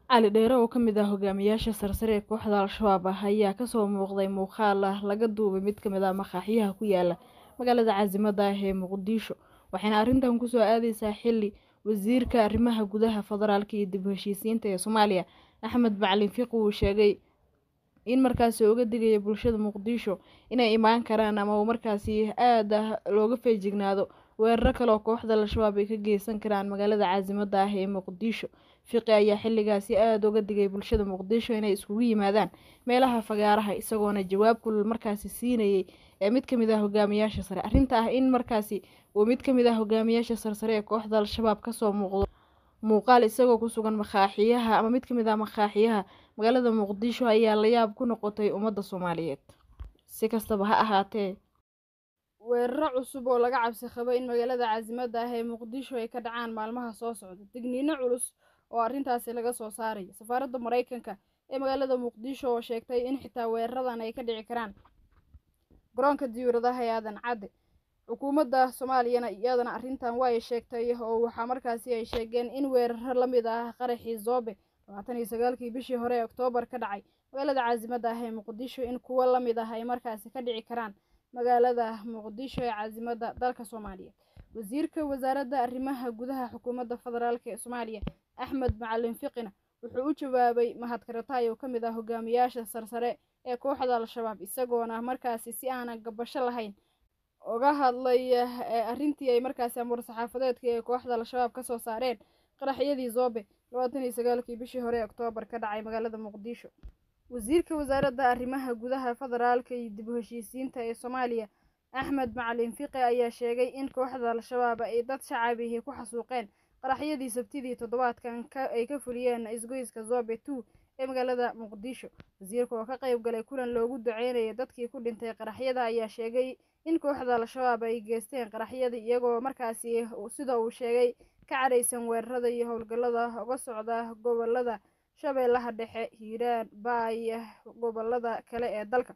cali dheere oo ka mid ah hogaamiyaasha sarsare ee kooxda al-shabaab ayaa kasoo muuqday muuqaal laga duubay mid ka mid ah maqaaxiyaha ku yaala magaalada caasimada ah ee muqdisho waxayna arrintan kusoo aadaysaa xilli wasiirka arrimaha gudaha federaalka iyo dib u heshiisiinta ee Soomaaliya Axmed Macalin Fiqi uu sheegay in markaasi uga digaya bulshada Muqdisho inay imaan karaan ama markaasi aad looga feejignaado weerar kale oo kooxda al-shabaab ay ka geysan karaan magaalada caasimada ah ee Muqdisho. Fiqi ayaa xilligaasi aad uga digay bulshada Muqdisho inay iskugu yimaadaan meelaha fagaaraha isagoona jawaab kulul markaasi siinayay mid ka mid ah hogaamiyaasha sare arrinta ah in markaasi uu mid ka mid ah hogaamiyaasha sarsare ee kooxda al-shabaab kasoo muuqaal isagoo ku sugan maqaaxiyaha ama mid ka mid ah maqaaxiyaha magaalada Muqdisho ayaa la yaab ku noqotay ummadda Soomaaliyeed. Si kastaba ha ahaatee weerar cusub oo laga cabsi qabo in magaalada caasimada ah ee Muqdisho ay ka dhacaan maalmaha soo socda digniino culus oo arrintaasi laga soo saaray safaaradda Mareykanka ee magaalada Muqdisho oo sheegtay in xitaa weeraradan ay ka dhici karaan garoonka diyaaradaha ee Aadan Cadde. Xukuumadda Soomaaliyana iyadana arrintan way sheegtay oo waxa markaasi ay sheegeen in weerar la mid ah qaraxii Zobe 29kii bishii hore Oktoobar ka dhacay magaalada caasimada ah ee Muqdisho in kuwa la mid ah ay markaasi ka dhici karaan magaalada Muqdisho ee caasimada dalka Soomaaliya. Wasiirka wasaaradda arrimaha gudaha xukuumadda federaalka ee Soomaaliya Axmed Macalin Fiqina wuxuu u jawaabay Mahad Karatay oo ka mid ah hogaamiyaasha sarsare ee kooxda al-shabaab isagoona markaasi si aan gabasho lahayn uga hadlay arrintii ay markaasi amar saxaafadeedka ee kooxda al-shabaab ka soo saareen qaraxyadii Zobe 29kii bishii hore Oktoobar ka dhacay magaalada Muqdisho. wasiirka wasaaradda arrimaha gudaha federaalka iyo dib u heshiisiinta ee Soomaaliya Axmed Macalin Fiqi ayaa sheegay in kooxda al-shabaab ay dad shacabihii ku xasuuqeen qaraxyadii Sabtidii toddobaadkan ay ka fuliyeen isgoyska Zobe 2 ee magaalada Muqdisho. wasiirka oo ka qayb galay kulan loogu duceynayay dadkii ku dhintay qaraxyada ayaa sheegay in kooxda al-shabaab ay geysteen qaraxyada iyagoo markaasi sida uu sheegay ka careysan weerarada iyo howlgallada uga socda gobolada Shabeellaha Dhexe, Hiiraan, Baay, gobolada kale ee dalka.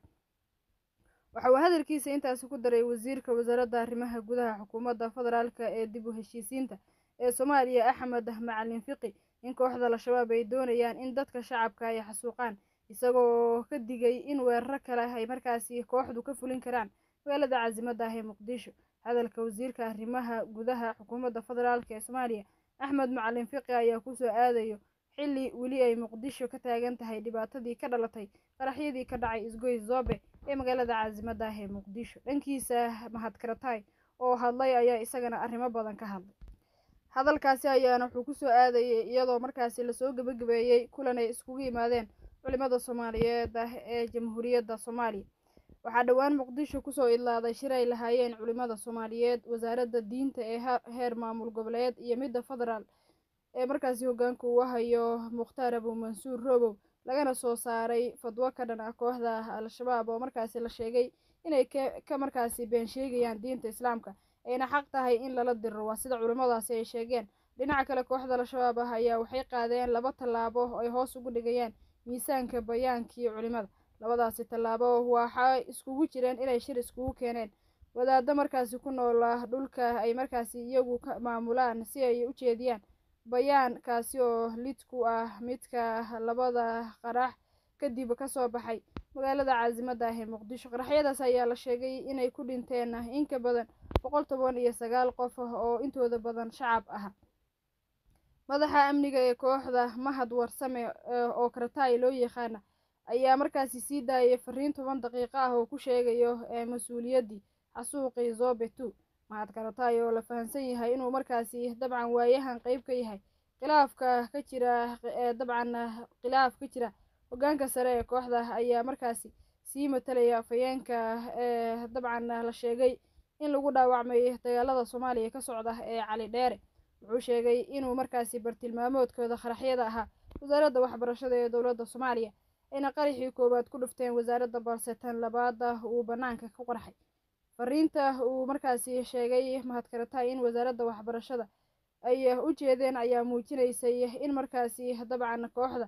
waxa uu hadalkiisa intaas ku daray wasiirka wasaaradda arrimaha gudaha xukuumadda federaalka ee dib u heshiisiinta ee Soomaaliya Axmed Macalin Fiqi in kooxda al-shabaab ay doonayaan in dadka shacabka ay xasuuqaan isagoo ka digay in weerar kale ay markaasi kooxdu ka fulin karaan magaalada caasimada ah ee Muqdisho. hadalka wasiirka arrimaha gudaha xukuumadda federaalka ee Soomaaliya Axmed Macalin Fiqi ayaa ku soo aadayo xilli weli ay Muqdisho ka taagan tahay dhibaatadii ka dhalatay qaraxyadii ka dhacay isgoys Zobe ee magaalada caasimada ah ee Muqdisho. dhankiisa Mahad Karatay oo hadlay ayaa isagana arrimo badan ka hadlay. hadalkaasi ayaana wuxuu ku soo aadayay iyadoo markaasi la soo gabagabeeyay kulan ay iskugu yimaadeen culimada Soomaaliyeed ee Jamhuuriyadda Soomaaliya. waxaa dhawaan Muqdisho ku soo idlaaday shir ay lahaayeen culimada Soomaaliyeed, wasaaradda diinta ee heer maamul goboleed iyo midda federaal ee markaasi hoggaanka uu hayo Mukhtaar Abu Mansuur Robow lagana soo saaray fadwo ka dhan ah kooxda al-shabaab oo markaasi la sheegay inay ka markaasi been sheegayaan diinta Islaamka ayna xaq tahay in lala diro waa sida culimadaasi ay sheegeen. dhinaca kale kooxda al-shabaab ayaa waxay qaadeen 2 tallaabo oo ay hoos ugu dhigayaan miisaanka bayaankii culimada. labadaasi tallaabo waxay iskugu jireen inay shir iskugu keeneen wadaadda markaasi ku nool dhulka ay markaasi iyagu ka maamulaan si ay u jeediyaan bayaan kaasi oo lid ku ah midka labada qarax kadib ka soo baxay magaalada caasimada ah ee Muqdisho. qaraxyadaas ayaa la sheegay inay ku dhinteen in ka badan 119 qof oo intooda badan shacab ah. madaxa amniga ee kooxda Mahad Warsame oo Karatay loo yaqaan ayaa markaasi sii daayay fariin 10 daqiiqo ah oo ku sheegayo mas'uuliyadii xasuuqii Zobe 2. Mahad Karatay oo la fahansan yahay inuu markaasi dabcan waayahan qayb ka yahay khilaaf ka jira hoggaanka sare ee kooxda ayaa markaasi sii matalaya afayeenka dabcan la sheegay in lagu dhaawacmay dagaalada Soomaaliya ka socda ee Cali Dheere. wuxuu sheegay inuu markaasi bartilmaamoodkooda qaraxyada ahaa wasaaradda waxbarashada ee dowladda Soomaaliya ayna qaraxii koowaad ku dhufteen wasaaradda balse tan labaad uu banaanka ku qarxay. fariinta uu markaasi sheegay Mahad Karatay in wasaaradda waxbarashada ay u jeedeen ayaa muujinaysay in markaasi dabcan kooxda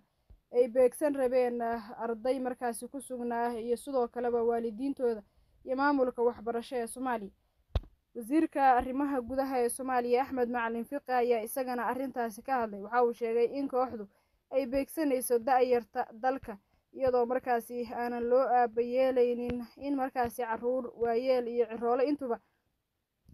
ay beegsan rabeen arday markaasi ku sugnaa iyo sidoo kaleba waalidiintooda iyo maamulka waxbarasho ee Soomaaliya. wasiirka arrimaha gudaha ee Soomaaliya Axmed Macalin Fiqi ayaa isagana arrintaasi ka hadlay. Waxa uu sheegay in kooxdu ay beegsanayso da'yarta dalka iyadoo markaasi aanan loo aabayeelaynin in markaasi caruur, waayeel iyo ciroole intuba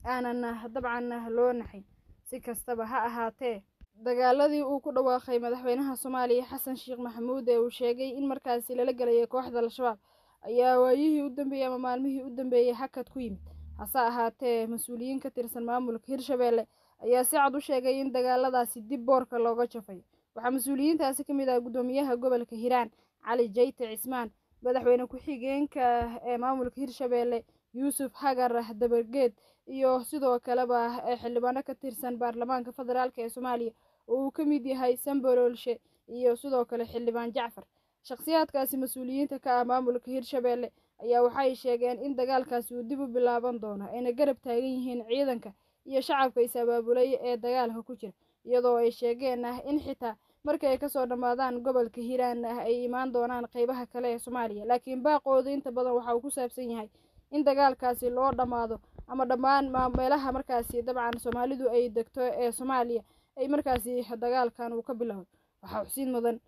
aanan dabcan loo naxin. Si kastaba ha ahaatee, dagaaladii uu ku dhawaaqay madaxweynaha Soomaaliya Xasan Sheekh Maxamuud ee uu sheegay in markaasi lala galay kooxda Al-Shabaab ayaa waayihii u dambeeyay ama maalmihii u dambeeyay hakad ku yimid. Hase ahaatee, mas'uuliyiin ka tirsan maamulka Hirshabelle ayaa si cad u sheegay in dagaaladaasi dib boorka looga jafay. Waxaa mas'uuliyiintaasi ka mid ah gudoomiyaha gobolka Hiiraan Cali Jayte Cismaan, madaxweyne ku-xigeenka ee maamulka Hirshabelle Yuusuf Hagar Dabageed iyo sidoo kaleba xildhibaano ka tirsan baarlamaanka federaalk ee Soomaaliya oo uu ka mid yahay Sambololshe iyo sidoo kale xildhibaan Jacfar. Shakhsiyaadkaasi mas'uuliyiinta ka ah maamulka Hirshabelle ayaa waxay sheegeen in dagaalkaasi uu dib u bilaaban doono, ayna garab taagan yihiin ciidanka iyo shacabka is abaabulay ee dagaalka ku jira, iyadoo ay sheegeen in xitaa markay ay kasoo dhamaadaan gobolka Hiiraan ay imaan doonaan qaybaha kale ee Soomaaliya. Laakiin baaqooda inta badan waxa uu ku saabsan yahay in dagaalkaasi loo dhamaado ama dhammaan meelaha markaasi dabcan Soomaalidu ay degto ee Soomaaliya ay markaasi dagaalkan uu ka bilowdo. Waxa xusid mudan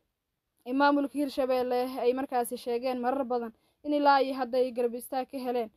in maamulka Hirshabelle ay markaasi sheegeen marar badan in ilaa iyo hadda ay garab istaag ka heleen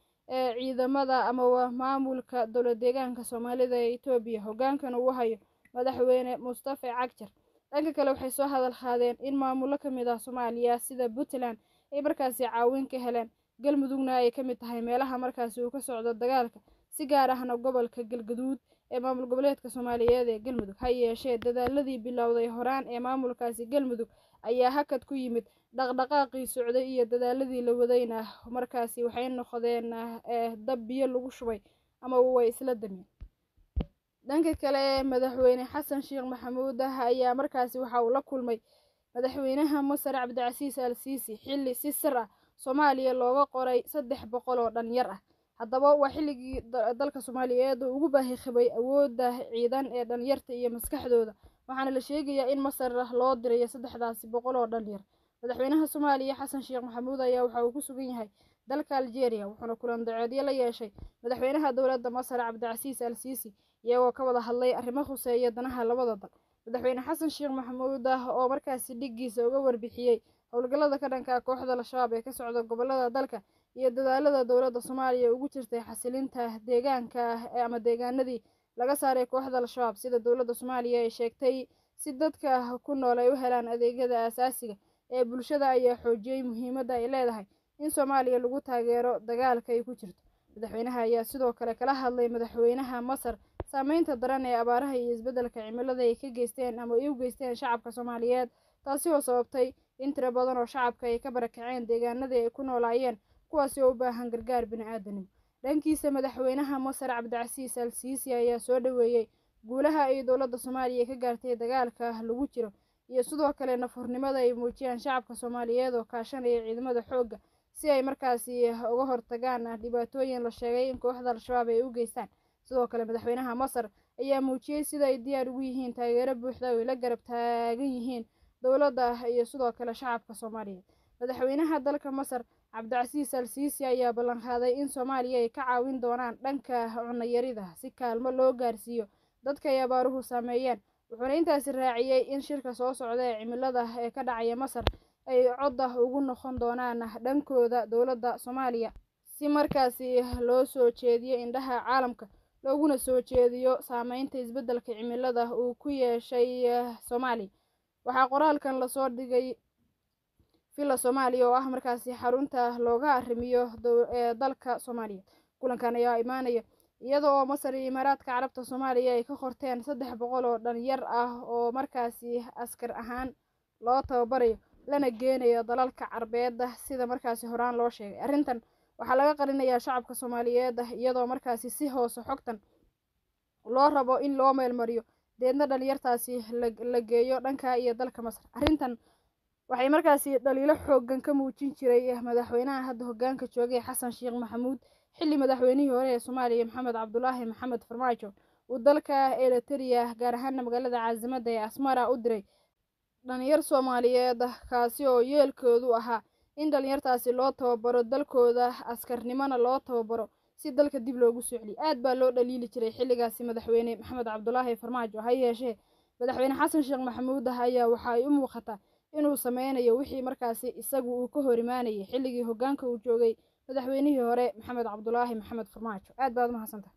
ciidamada ama maamulka dowlad deegaanka Soomaalida ee Itoobiya hoggaankan uu hayo madaxweyne Mustafa Cagjar. Dhanka kale waxay soo hadal qaadeen in maamulo ka mid ah Soomaaliya sida Puntland ay markaasi caawin ka heleen, Galmudugna ay ka mid tahay meelaha markaasi uu ka socdo dagaalka, si gaar ahna gobolka Galgaduud ee maamul goboleedka Soomaaliyeed ee Galmudug. Ha yeeshee, dadaaladii bilowday horaan ee maamulkaasi Galmudug ayaa hakad ku yimid. Dhaqdhaqaaqii socday iyo dadaaladii la wadayna markaasi waxay noqdeen dab biyo lagu shubay ama way isla dameen. Dhanka kale, madaxweyne Xasan Sheekh Maxamuud ayaa markaasi waxa uu la kulmay madaxweynaha Masar Cabdicasiis Al-Siisi xilli si sir ah Soomaaliya looga qoray 300 oo dhalinyar ah. Haddaba waa xilligii dalka Soomaaliyeed ugu baahi qabay awoodda ciidan ee dhalinyarta iyo maskaxdooda, waxaana la sheegayaa in Masar loo diray 300 oo dhalinyar. madaxweynaha Soomaaliya Xasan Sheekh Maxamuud ayaa waxa uu ku sugan yahay dalka Algeria, wuxuuna kulan daceedyo la yeeshay madaxweynaha dowladda Masar Cabdicasiis Al-Siisi iyagoo ka wada hadlay arrimo khuseeya danaha labada dal. madaxweyne Xasan Sheekh Maxamuud oo markaasi dhigiisa uga warbixiyay howlgallada ka dhanka kooxda Al-Shabaab ee ka socda gobolada dalka iyo dadaalada dowladda Soomaaliya ugu jirtay xasilinta deegaanka ama deegaanadii laga saaray kooxda Al-Shabaab, sida dowladda Soomaaliya ay sheegtay si dadka ku nool ay u helaan adeegyada aasaasiga ee bulshada ayaa xoojiyay muhiimadda ay leedahay in Soomaaliya lagu taageero dagaalka ay ku jirto. madaxweynaha ayaa sidoo kale kala hadlay madaxweynaha Masar saameynta daran ee abaaraha iyo isbeddelka cimilada ay ka geysteen ama ay u geysteen shacabka Soomaaliyeed, taasi oo sababtay in tiro badan oo shacabka ay ka barakaceen deegaanadii ay ku noolaayeen, kuwaasi oo u baahan gargaar bini'aadanimo. dhankiisa, madaxweynaha Masar Cabdicasiis Al-Siisi ayaa soo dhaweeyay guulaha ay dowladda Soomaaliya ka gaartay dagaalka lagu jiro iyo sidoo kale nafurnimada ay muujiyaan shacabka Soomaaliyeed oo kaashanaya ciidamada xoogga si ay markaasi uga hortagaan dhibaatooyin la sheegay in kooxda Al-Shabaab ay u geystaan. sidoo kale madaxweynaha Masar ayaa muujiyay sida ay diyaar ugu yihiin taageero buuxda oo ay la garab taagan yihiin dowladda iyo sidoo kale shacabka Soomaaliyeed. madaxweynaha dalka Masar Cabdicasiis Al-Siisi ayaa ballan qaaday in Soomaaliya ay ka caawin doonaan dhanka cunno yarida si kaalmo loo gaarsiiyo dadka ay abaaruhu saameeyeen, wuxuuna intaasi raaciyay in shirka soo socda ee cimilada ee ka dhacaya Masar ay codda ugu noqon doonaan dhankooda dowladda Soomaaliya si markaasi loo soo jeediyo indhaha caalamka looguna soo jeediyo saameynta isbeddelka cimilada uu ku yeeshay Soomaaliya. waxaa qoraalkan la soo dhigay Villa Soomaaliya oo ah markaasi xarunta looga arrimiyo dalka Soomaaliya. kulankan ayaa imaanaya iyada oo Masar iyo Imaaraadka Carabta Soomaaliya ay ka qorteen 300 oo dhalinyar ah oo markaasi askar ahaan loo tababarayo lana geenayo dalalka Carbeed sida markaasi horaan loo sheegay. arrintan waxaa laga qarinayaa shacabka Soomaaliyeed iyadoo markaasi si hoose xogtan loo rabo in loo meelmariyo deedna dhalinyartaasi la geeyo dhanka iyo dalka Masar. arrintan waxay markaasi dhaliilo xooggan ka muujin jiray madaxweynaha hadda hoggaanka joogay Xasan Sheekh Maxamuud xilli madaxweynihii hore ee Soomaaliya Maxamed Cabdullaahi Maxamed Farmaajo uu dalka Eritrea gaar ahaan magaalada caasimadda ee Asmara u diray dhalinyar Soomaaliyeed, kaasi oo yeelkoodu ahaa in dhalinyartaasi loo tababaro dalkooda, askarnimona loo tababaro si dalka dib loogu soo celiyo. aad baa loo dhaliili jiray xilligaasi madaxweyne maxamed cabdulaahi farmaajo. ha yeeshee madaxweyne xasan sheekh maxamuud ayaa waxa ay u muuqataa inuu sameynayo wixii markaasi isagu uu ka hor imaanayay xilligii hoggaanka uu joogay madaxweynihii hore maxamed cabdulaahi maxamed farmaajo. aad baad u mahadsantahay.